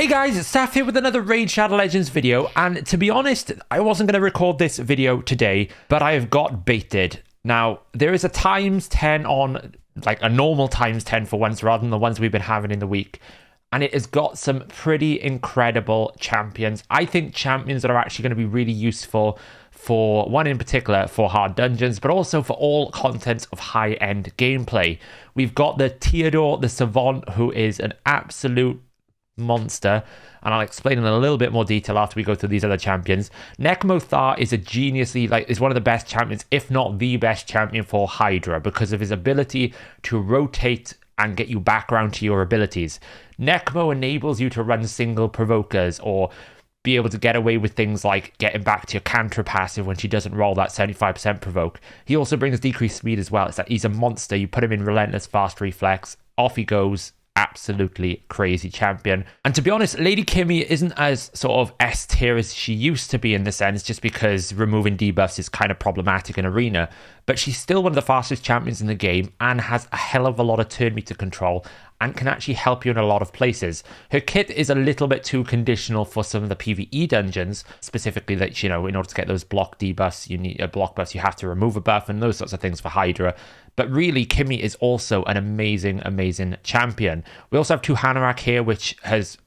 Hey guys, it's Saf here with another Raid Shadow Legends video, and to be honest, I wasn't going to record this video today, but I have got baited. Now, there is a times 10 on, like a normal times 10 for once, rather than the ones we've been having in the week, and it has got some pretty incredible champions. I think champions that are actually going to be really useful for one in particular for hard dungeons, but also for all contents of high-end gameplay. We've got the Teodor the Savant, who is an absolute monster, and I'll explain in a little bit more detail after we go through these other champions. Nekmothar is a geniusly, is one of the best champions, if not the best champion for Hydra, because of his ability to rotate and get you back around to your abilities. Nekmo enables you to run single provokers or be able to get away with things like getting back to your counter passive when she doesn't roll that 75% provoke. He also brings decreased speed as well. It's that he's a monster. You put him in relentless fast reflex, off he goes. Absolutely crazy champion. And to be honest, Lady Kimmy isn't as sort of S tier as she used to be in the sense, just because removing debuffs is kind of problematic in Arena, but she's still one of the fastest champions in the game and has a hell of a lot of turn meter control and can actually help you in a lot of places. Her kit is a little bit too conditional for some of the PvE dungeons, specifically that, you know, in order to get those block debuffs, you need a block buffs, you have to remove a buff and those sorts of things for Hydra. But really, Kimmy is also an amazing, amazing champion. We also have two Hanorach here, which has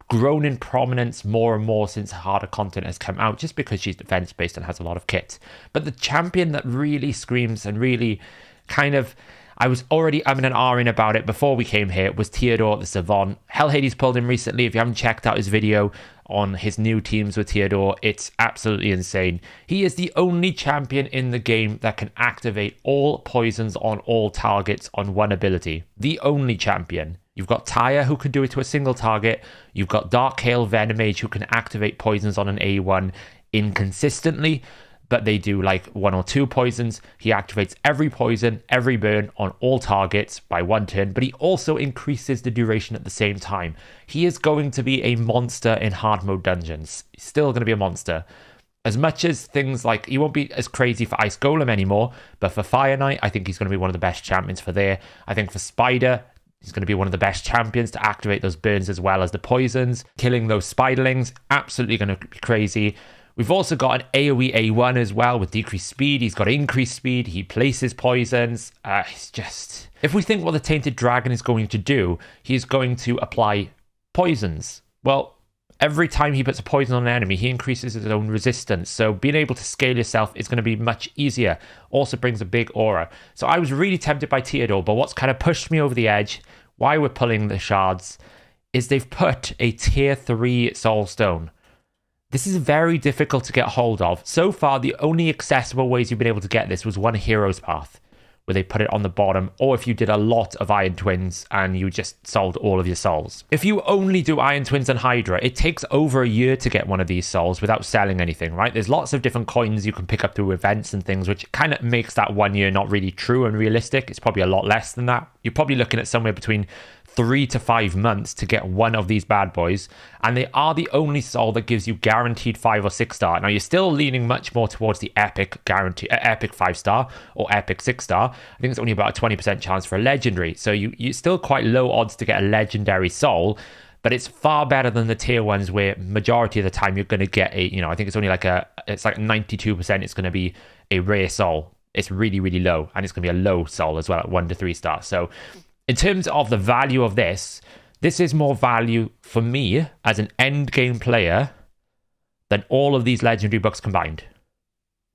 grown in prominence more and more since harder content has come out, just because she's defense-based and has a lot of kit. But the champion that really screams and really kind of... I was already umming and ahhing about it before we came here, was Teodor the Savant. Hellhades pulled him recently. If you haven't checked out his video on his new teams with Teodor, it's absolutely insane. He is the only champion in the game that can activate all poisons on all targets on one ability. The only champion. You've got Tyre, who can do it to a single target. You've got Dark Hail Venomage, who can activate poisons on an A1 inconsistently, but they do like one or two poisons. He activates every poison, every burn on all targets by one turn, but he also increases the duration at the same time. He is going to be a monster in hard mode dungeons. He's still going to be a monster. As much as things like, he won't be as crazy for Ice Golem anymore, but for Fire Knight, I think he's going to be one of the best champions for there. I think for Spider, he's going to be one of the best champions to activate those burns as well as the poisons. Killing those Spiderlings, absolutely going to be crazy. We've also got an AoE A1 as well with decreased speed. He's got increased speed. He places poisons. It's just... If we think what the Tainted Dragon is going to do, he's going to apply poisons. Well, every time he puts a poison on an enemy, he increases his own resistance. So being able to scale yourself is going to be much easier. Also brings a big aura. So I was really tempted by Teodor, but what's kind of pushed me over the edge, why we're pulling the shards, is they've put a tier 3 Soulstone. This is very difficult to get hold of. So far, the only accessible ways you've been able to get this was one Hero's Path, where they put it on the bottom, or if you did a lot of Iron Twins and you just sold all of your souls. If you only do Iron Twins and Hydra, it takes over a year to get one of these souls without selling anything, right? There's lots of different coins you can pick up through events and things, which kind of makes that 1 year not really true and realistic. It's probably a lot less than that. You're probably looking at somewhere between 3 to 5 months to get one of these bad boys, and they are the only soul that gives you guaranteed 5 or 6 star. Now, you're still leaning much more towards the epic guarantee, epic 5 star or epic 6 star. I think it's only about a 20% chance for a legendary, so you're still quite low odds to get a legendary soul, but it's far better than the tier ones where majority of the time you're going to get a, you know, I think it's only like it's like 92% it's going to be a rare soul. It's really, really low, and it's going to be a low soul as well at 1 to 3 stars. So in terms of the value of this is more value for me as an end game player than all of these legendary books combined.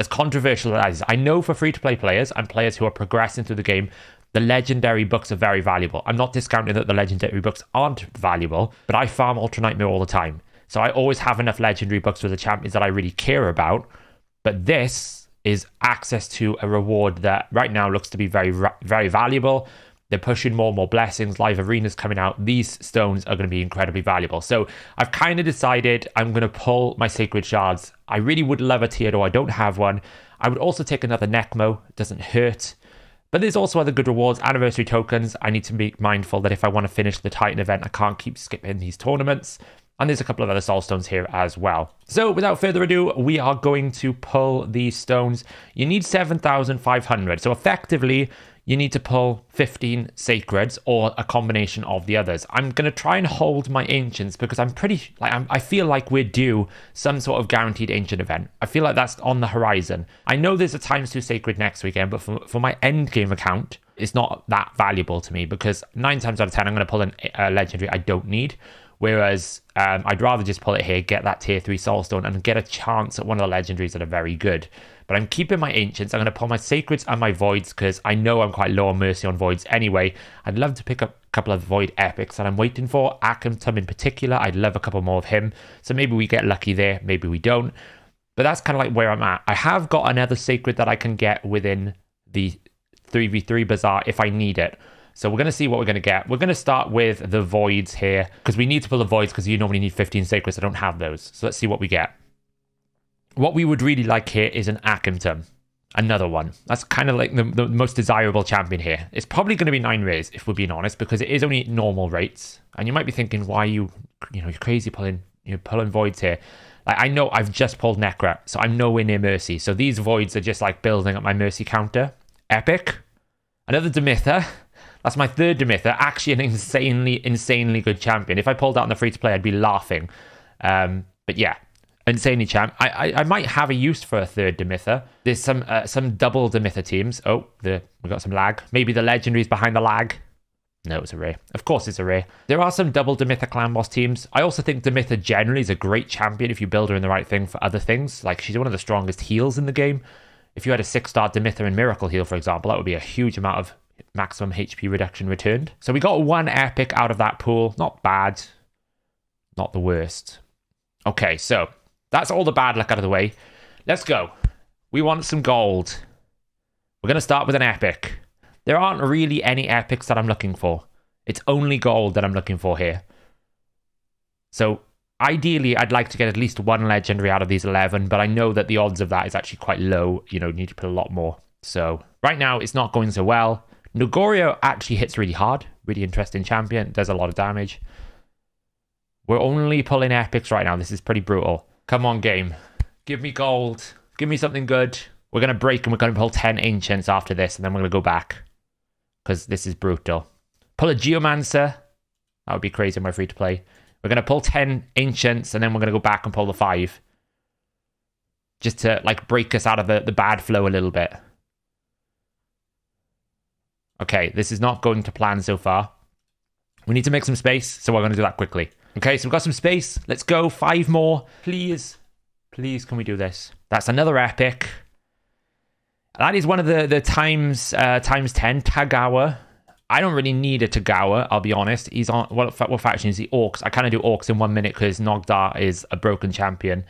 As controversial as it is, I know for free-to-play players and players who are progressing through the game, the legendary books are very valuable. I'm not discounting that the legendary books aren't valuable, but I farm Ultra Nightmare all the time. So I always have enough legendary books for the champions that I really care about. But this is access to a reward that right now looks to be very, very valuable. They're pushing more and more blessings, live arenas coming out. These stones are going to be incredibly valuable. So I've kind of decided I'm going to pull my Sacred Shards. I really would love a Teodor. I don't have one. I would also take another Nekmo. It doesn't hurt. But there's also other good rewards, anniversary tokens. I need to be mindful that if I want to finish the Titan event, I can't keep skipping these tournaments. And there's a couple of other Soulstones here as well. So without further ado, we are going to pull these stones. You need 7,500. So effectively, you need to pull 15 sacreds or a combination of the others. I'm going to try and hold my ancients because I feel like we're due some sort of guaranteed ancient event. I feel like that's on the horizon. I know there's a ×2 sacred next weekend, but for my end game account, it's not that valuable to me because 9 times out of 10, I'm going to pull a legendary I don't need. Whereas I'd rather just pull it here, get that tier 3 Soulstone, and get a chance at one of the legendaries that are very good. But I'm keeping my ancients. I'm going to pull my sacreds and my voids because I know I'm quite low on mercy on voids anyway. I'd love to pick up a couple of void epics that I'm waiting for. Akhenaten in particular, I'd love a couple more of him. So maybe we get lucky there, maybe we don't. But that's kind of like where I'm at. I have got another sacred that I can get within the 3v3 bazaar if I need it. So we're going to see what we're going to get. We're going to start with the voids here because we need to pull the voids because you normally need 15 sacreds. I don't have those. So let's see what we get. What we would really like here is an Akhenaten. Another one. That's kind of like the most desirable champion here. It's probably going to be 9 rays if we're being honest because it is only normal rates. And you might be thinking, why you're crazy pulling voids here. Like, I know I've just pulled Necra, so I'm nowhere near mercy. So these voids are just like building up my mercy counter. Epic. Another Demitha. That's my 3rd Demitha. Actually, an insanely good champion. If I pulled out on the free-to-play, I'd be laughing. But yeah, insanely champ. I might have a use for a 3rd Demitha. There's some double Demitha teams. Oh, we got some lag. Maybe the legendary's behind the lag. No, it's a rare. Of course it's a rare. There are some double Demitha clan boss teams. I also think Demitha generally is a great champion if you build her in the right thing for other things. Like, she's one of the strongest heals in the game. If you had a 6-star Demitha in Miracle Heal, for example, that would be a huge amount of maximum HP reduction returned. So we got 1 epic out of that pool. Not bad. Not the worst. Okay, so that's all the bad luck out of the way. Let's go. We want some gold. We're going to start with an epic. There aren't really any epics that I'm looking for. It's only gold that I'm looking for here. So ideally, I'd like to get at least 1 legendary out of these 11, but I know that the odds of that is actually quite low. You need to put a lot more. So right now, it's not going so well. Nogorio actually hits really hard. Really interesting champion. Does a lot of damage. We're only pulling epics right now. This is pretty brutal. Come on, game. Give me gold. Give me something good. We're going to break and we're going to pull 10 ancients after this, and then we're going to go back. Because this is brutal. Pull a Geomancer. That would be crazy in my free-to-play. We're going to pull 10 ancients, and then we're going to go back and pull the 5. Just to, like, break us out of the bad flow a little bit. Okay, this is not going to plan so far. We need to make some space, so we're going to do that quickly. Okay, so we've got some space. Let's go. 5 more. Please. Please, can we do this? That's another epic. That is one of the times 10 Tagawa. I don't really need a Tagawa, I'll be honest. He's on... What faction is he? Orcs. I kind of do Orcs in 1 minute because Nogdar is a broken champion.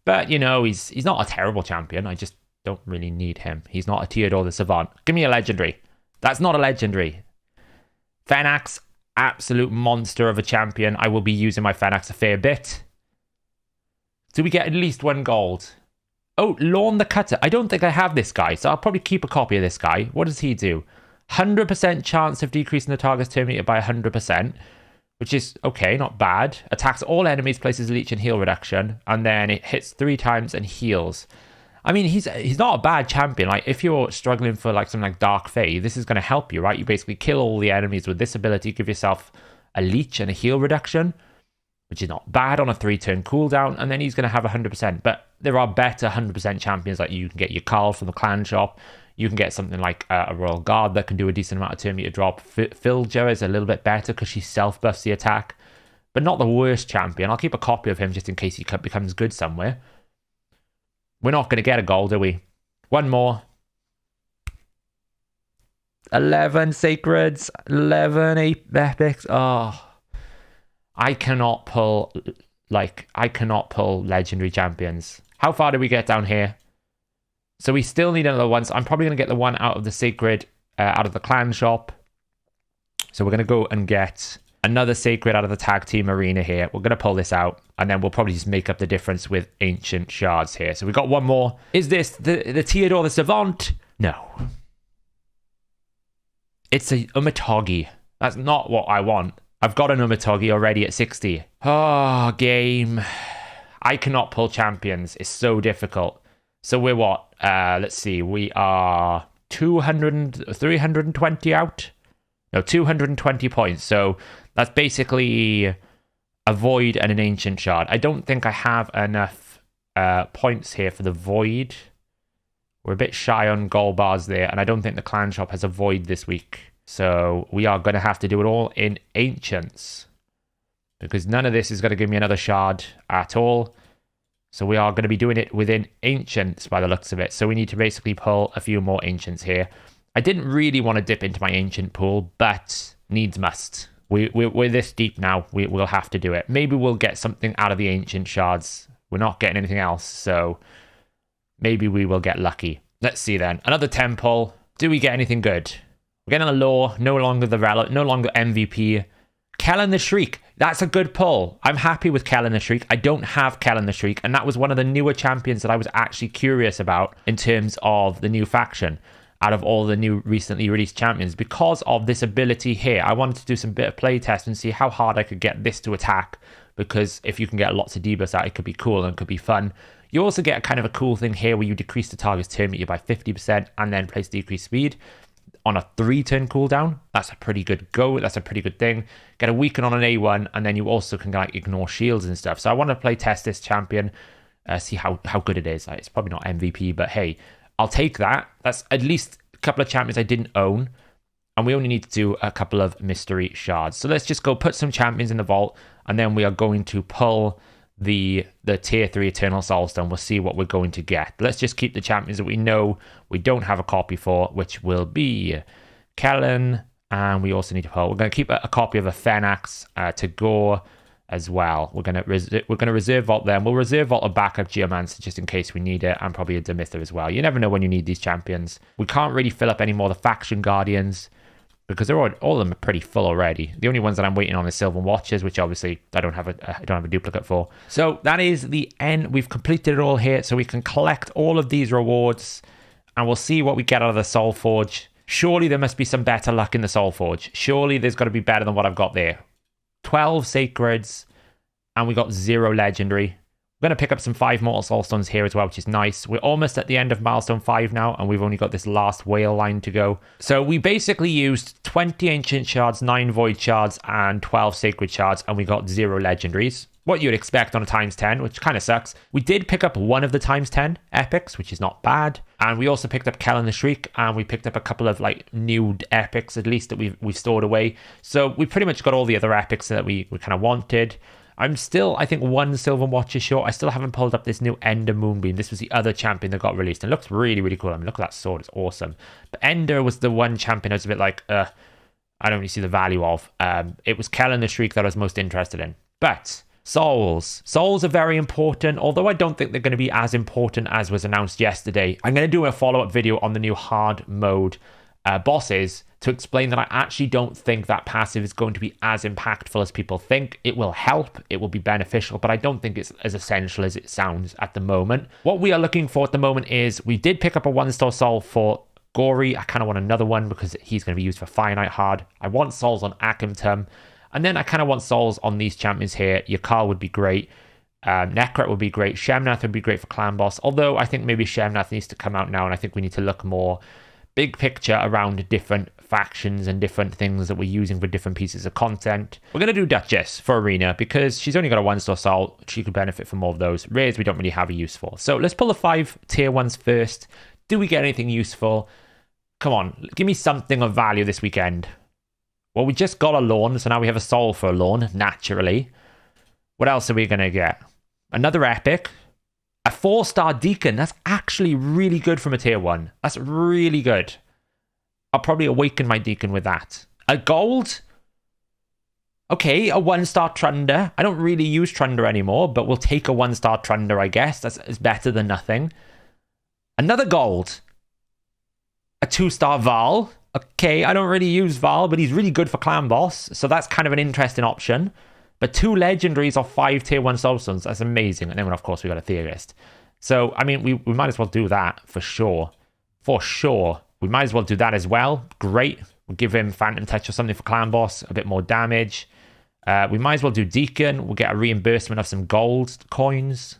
But, he's not a terrible champion. I just don't really need him. He's not a Teodor the Savant. Give me a legendary. That's not a legendary. Fenax, absolute monster of a champion. I will be using my Fenax a fair bit. Do we get at least 1 gold? Oh, Lorne the Cutter. I don't think I have this guy, so I'll probably keep a copy of this guy. What does he do? 100% chance of decreasing the target's turn meter by 100%, which is okay, not bad. Attacks all enemies, places leech and heal reduction, and then it hits 3 times and heals. I mean, he's not a bad champion. Like, if you're struggling for like something like Dark Fae, this is going to help you, right? You basically kill all the enemies with this ability, give yourself a leech and a heal reduction, which is not bad on a 3-turn cooldown, and then he's going to have 100%. But there are better 100% champions. Like, you can get your Carl from the clan shop. You can get something like a Royal Guard that can do a decent amount of turn meter drop. Filja is a little bit better because she self-buffs the attack, but not the worst champion. I'll keep a copy of him just in case he becomes good somewhere. We're not going to get a gold, are we? 1 more. 11 sacreds. 11 epics. Oh. I cannot pull legendary champions. How far do we get down here? So we still need another one. So I'm probably going to get the one out of the sacred, out of the clan shop. So we're going to go and get another sacred out of the tag team arena here. We're going to pull this out, and then we'll probably just make up the difference with ancient shards here. So we got 1 more. Is this the Teodor the Savant? No. It's a Umatagi. That's not what I want. I've got an Umatagi already at 60. Oh, game. I cannot pull champions. It's so difficult. So we're what? Let's see. We are 320 out. No, 220 points. So that's basically a void and an ancient shard. I don't think I have enough points here for the void. We're a bit shy on gold bars there, and I don't think the clan shop has a void this week. So we are going to have to do it all in ancients, because none of this is going to give me another shard at all. So we are going to be doing it within ancients by the looks of it. So we need to basically pull a few more ancients here. I didn't really want to dip into my ancient pool, but needs must. We're this deep now. We'll have to do it. Maybe we'll get something out of the ancient shards. We're not getting anything else, so maybe we will get lucky. Let's see then. Another temple. Do we get anything good? We're getting a lore. No longer the relic. No longer MVP. Kellen the Shriek. That's a good pull. I'm happy with Kellen the Shriek. I don't have Kellen the Shriek, and that was one of the newer champions that I was actually curious about in terms of the new faction out of all the new recently released champions. Because of this ability here, I wanted to do some bit of play test and see how hard I could get this to attack, because if you can get lots of debuffs out, it could be cool and could be fun. You also get kind of a cool thing here where you decrease the target's turn meter by 50% and then place decreased speed on a 3-turn cooldown. That's a pretty good go. That's a pretty good thing. Get a weaken on an A1, and then you also can like ignore shields and stuff. So I want to play test this champion, see how good it is. Like, it's probably not MVP, but hey, I'll take that. That's at least a couple of champions I didn't own, and we only need to do a couple of mystery shards. So let's just go put some champions in the vault, and then we are going to pull the tier 3 Eternal Soulstone. We'll see what we're going to get. Let's just keep the champions that we know we don't have a copy for, which will be Kellen, and we also need to pull. We're going to keep a copy of a Phenax to Gore as well. We're going to reserve vault them. We'll reserve vault a backup Geomancer just in case we need it, and probably a Demither as well. You never know when you need these champions. We can't really fill up any more of the faction guardians, because they're all of them are pretty full already. The only ones that I'm waiting on is Sylvan Watchers, which obviously I don't have a duplicate for. So that is the end. We've completed it all here, so we can collect all of these rewards, and we'll see what we get out of the Soul Forge. Surely there must be some better luck in the Soul Forge. Surely there's got to be better than what I've got there. 12 Sacreds, and we got 0 Legendary. We're going to pick up some 5 Mortal Soulstones here as well, which is nice. We're almost at the end of Milestone 5 now, and we've only got this last whale line to go. So we basically used 20 Ancient Shards, 9 Void Shards, and 12 Sacred Shards, and we got 0 Legendaries. What you'd expect on a times 10, which kind of sucks. We did pick up one of the times 10 epics, which is not bad. And we also picked up Kellen the Shriek, and we picked up a couple of like new epics, at least, that we've stored away. So we pretty much got all the other epics that we kind of wanted. I'm still, I think, 1 Sylvan Watcher short. I still haven't pulled up this new Ender Moonbeam. This was the other champion that got released, and it looks really, really cool. I mean, look at that sword. It's awesome. But Ender was the one champion I was a bit like, I don't really see the value of. It was Kellen the Shriek that I was most interested in. But Souls are very important, although I don't think they're going to be as important as was announced yesterday. I'm going to do a follow-up video on the new hard mode bosses to explain that I actually don't think that passive is going to be as impactful as people think. It will help, it will be beneficial, but I don't think it's as essential as it sounds at the moment. What we are looking for at the moment is, we did pick up a 1-star soul for Gory. I kind of want another one because he's going to be used for Finite Hard. I want souls on Akimtum, and then I kind of want souls on these champions here. Yakar would be great. Nekret would be great. Shemnath would be great for Clan Boss, although I think maybe Shemnath needs to come out now, and I think we need to look more big picture around different factions and different things that we're using for different pieces of content. We're going to do Duchess for Arena because she's only got a 1-star soul. She could benefit from more of those. Rares we don't really have a use for. So let's pull the 5 tier 1s first. Do we get anything useful? Come on, give me something of value this weekend. Well, we just got a Lawn, so now we have a soul for a Lawn, naturally. What else are we going to get? Another epic. A 4-star Deacon. That's actually really good from a tier 1. That's really good. I'll probably awaken my Deacon with that. A gold? Okay, a 1-star Trunder. I don't really use Trunder anymore, but we'll take a 1-star Trunder, I guess. That's better than nothing. Another gold. A 2-star Val. Okay, I don't really use Val, but he's really good for Clan Boss, so that's kind of an interesting option. But 2 legendaries off 5 tier 1 soulstones, that's amazing. And then, of course, we got a Theorist. So, I mean, we might as well do that for sure. For sure. We might as well do that as well. Great. We'll give him Phantom Touch or something for Clan Boss, a bit more damage. We might as well do Deacon. We'll get a reimbursement of some gold coins.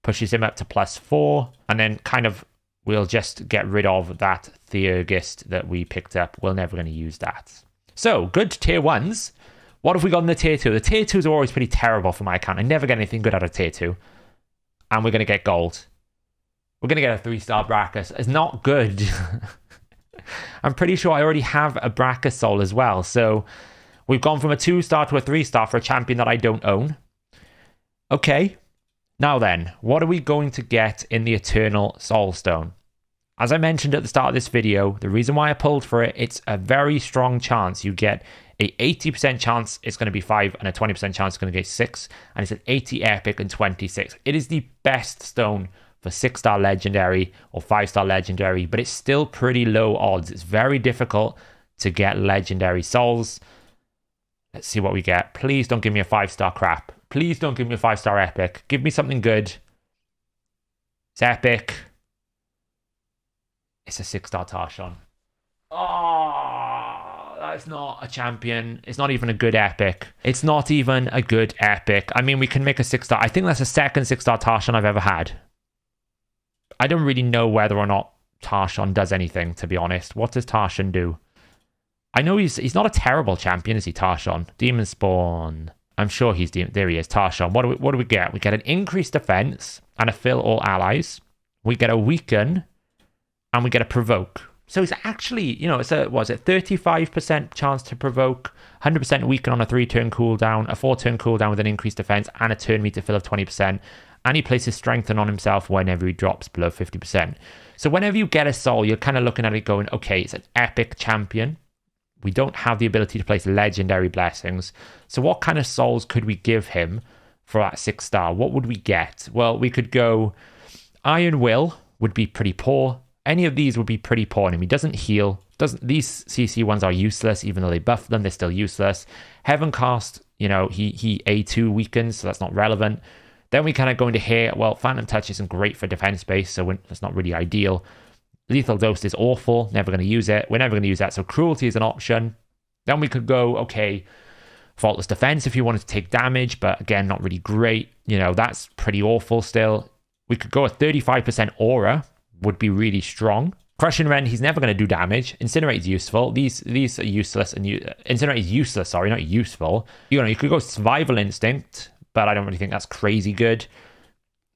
Pushes him up to +4. And then kind of we'll just get rid of that Theurgist that we picked up. We're never going to use that. So, good tier 1s. What have we got in the tier 2? The tier 2s are always pretty terrible for my account. I never get anything good out of tier 2. And we're going to get gold. We're going to get a 3-star Brachus. It's not good. I'm pretty sure I already have a Brachus soul as well. So, we've gone from a 2-star to a 3-star for a champion that I don't own. Okay. Now then, what are we going to get in the Eternal Soulstone? As I mentioned at the start of this video, the reason why I pulled for it, it's a very strong chance you get a 80% chance it's going to be 5 and a 20% chance it's going to get 6, and it's an 80 epic and 26. It is the best stone for 6-star legendary or 5-star legendary, but it's still pretty low odds. It's very difficult to get legendary souls. Let's see what we get. Please don't give me a 5-star crap. Please don't give me a 5-star epic. Give me something good. It's epic. It's a 6-star Tarshon. Oh, that's not a champion. It's not even a good epic. It's not even a good epic. I mean, we can make a 6-star. I think that's the second 6-star Tarshon I've ever had. I don't really know whether or not Tarshon does anything, to be honest. What does Tarshon do? I know he's not a terrible champion, is he, Tarshon? Demon Spawn. I'm sure he's... There he is, Tarshon. What do we get? We get an increased defense and a fill all allies. We get a weaken and we get a provoke. So it's actually, you know, it's a, what is it, 35% chance to provoke, 100% weaken on a 3-turn cooldown, a 4-turn cooldown with an increased defense, and a turn meter fill of 20%. And he places strengthen on himself whenever he drops below 50%. So whenever you get a soul, you're kind of looking at it going, okay, it's an epic champion. We don't have the ability to place legendary blessings. So what kind of souls could we give him for that 6-star? What would we get? Well, we could go Iron Will would be pretty poor. Any of these would be pretty poor on him. He doesn't heal. These CC ones are useless, even though they buff them, they're still useless. Heaven Cast, you know, he A2 weakens, so that's not relevant. Then we kind of go into here. Well, Phantom Touch isn't great for defense base, so that's not really ideal. Lethal Dose is awful. Never going to use it. We're never going to use that, so Cruelty is an option. Then we could go, okay, Faultless Defense if you wanted to take damage, but again, not really great. You know, that's pretty awful still. We could go a 35% Aura, would be really strong. Crushing Rend, he's never going to do damage. Incinerate is useful. These are useless, and Incinerate is useless, sorry, not useful. You know, you could go Survival Instinct, but I don't really think that's crazy good.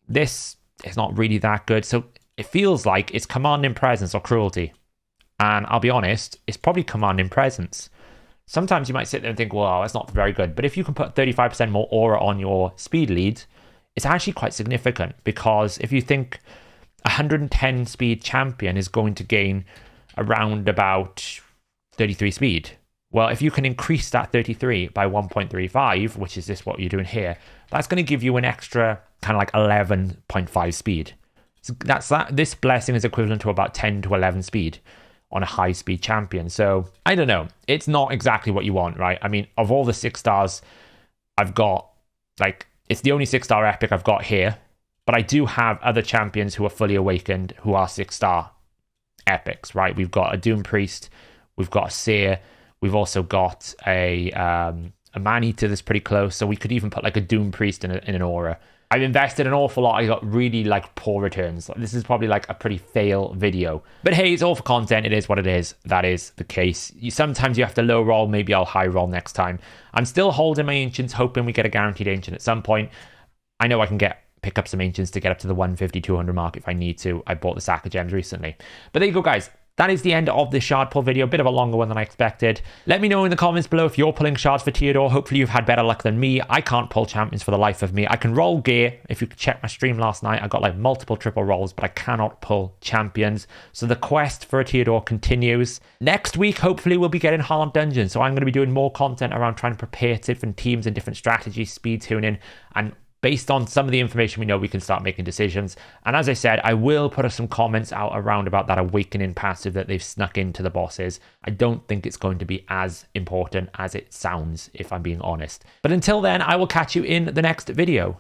This is not really that good, so it feels like it's Commanding Presence or Cruelty. And I'll be honest, it's probably Commanding Presence. Sometimes you might sit there and think, well, that's not very good. But if you can put 35% more aura on your speed lead, it's actually quite significant. Because if you think 110 speed champion is going to gain around about 33 speed. Well, if you can increase that 33 by 1.35, which is this what you're doing here, that's going to give you an extra kind of like 11.5 speed. So this blessing is equivalent to about 10 to 11 speed on a high speed champion. So I don't know. It's not exactly what you want, right? I mean, of all the 6-stars I've got, like, it's the only 6-star epic I've got here. But I do have other champions who are fully awakened who are 6-star epics, right? We've got a Doom Priest, we've got a Seer, we've also got a Man-Eater that's pretty close, so we could even put like a Doom Priest in an Aura. I've invested an awful lot. I got really like poor returns. This is probably like a pretty fail video. But hey, it's all for content. It is what it is. That is the case. Sometimes you have to low roll. Maybe I'll high roll next time. I'm still holding my Ancients, hoping we get a guaranteed Ancient at some point. I know I can pick up some Ancients to get up to the 150, 200 mark if I need to. I bought the sack of gems recently. But there you go, guys. That is the end of this shard pull video. A bit of a longer one than I expected. Let me know in the comments below if you're pulling shards for Teodor. Hopefully you've had better luck than me. I can't pull champions for the life of me. I can roll gear. If you could check my stream last night, I got like multiple triple rolls, but I cannot pull champions. So the quest for a Teodor continues. Next week, hopefully we'll be getting hard dungeons. So I'm going to be doing more content around trying to prepare different teams and different strategies, speed tuning, and based on some of the information we know, we can start making decisions. And as I said, I will put some comments out around about that awakening passive that they've snuck into the bosses. I don't think it's going to be as important as it sounds, if I'm being honest. But until then, I will catch you in the next video.